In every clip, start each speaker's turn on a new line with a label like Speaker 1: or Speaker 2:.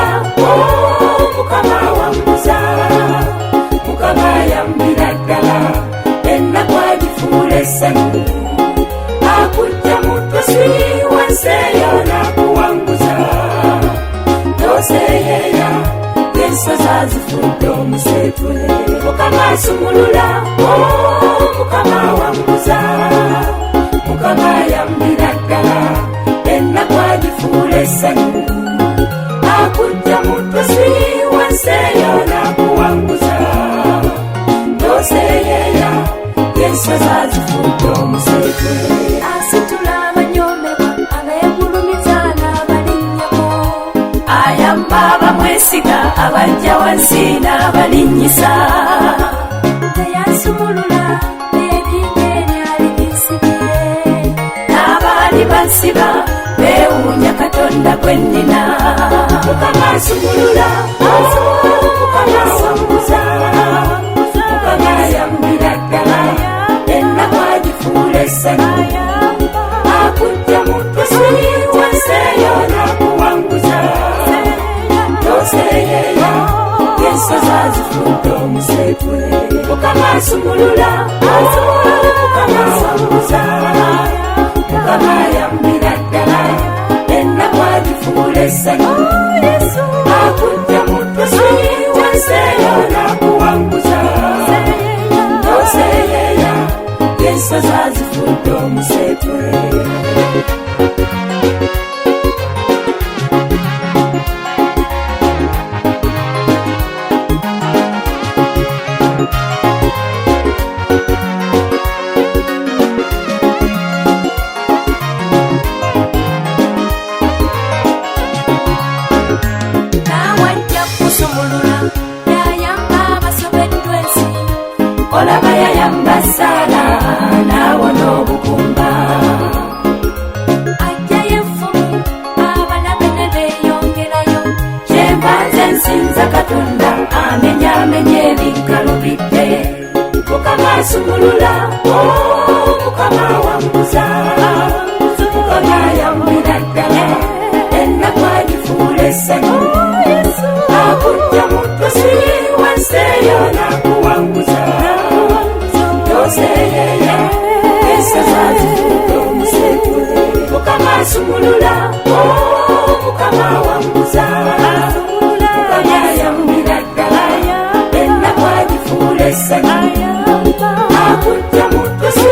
Speaker 1: asumulula mukama wanguza mukama yambira ddala ennaku agifuula essanyu akujja mu ttosi wanseeyo nakuwanguza toseeyeeya ensozi azifudde omuseetwe mukama asumulula mukama wanguza mukama yambira ddala ennaku agifuula essanyu akujja mu ttosi wanseeyo nakuwanguza toseeyeeya ensozi azifudde omuseetwe asitula abanyomebwa abeegulumiza n'abalinnyako ayamba abamwesiga abajja wansi n'abalinnyisa teyasumulula n'ebinga ebyali binsibye n'abaali bansiba beewuunya katonda gwe nnina mukama asumulula mukama wanguza mukama yambira ddala ennaku agifuula essanyu akujja mu ttosi wanseeyo nakuwanguza toseeyeeya ensozi azifudde omuseetwe mukama asumulula mukama wanguza mukama yambira ddala ennaku agifuula essanyu akujja mu ttosi wanseeyo nakuwanguza toseeyeeya ensozi azifudde omuseetwe olaba yayamba Saala n'awona obukumba ajjayo effumu abalabe ne beeyongerayo kyembanze nsinza katonda amenyaamenya ebikalo bidde mukama asumulula mukama wanguza mukama yambira ddala ennaku agifuula essanyu akujja mu ttosi wanseeyo nakuwanguza toseeyeeya ensozi azifudde omuseetwe mukama asumulula mukama wanguza mukama yambira ddala ennaku agifuula essanyu akujja mu ttosi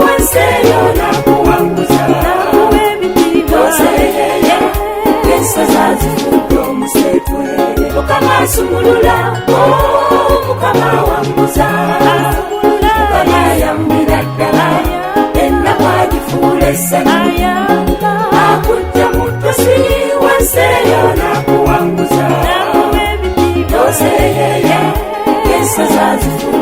Speaker 1: wanseeyo nakuwanguza toseeyeeya ensozi azifudde omuseetwe mukama asumulula mukama wanguza mukama yambira ddala ennaku agifuula essanyu akujja mu ttosi wanseeyo nakuwanguza toseeyeeya ensozi azifudde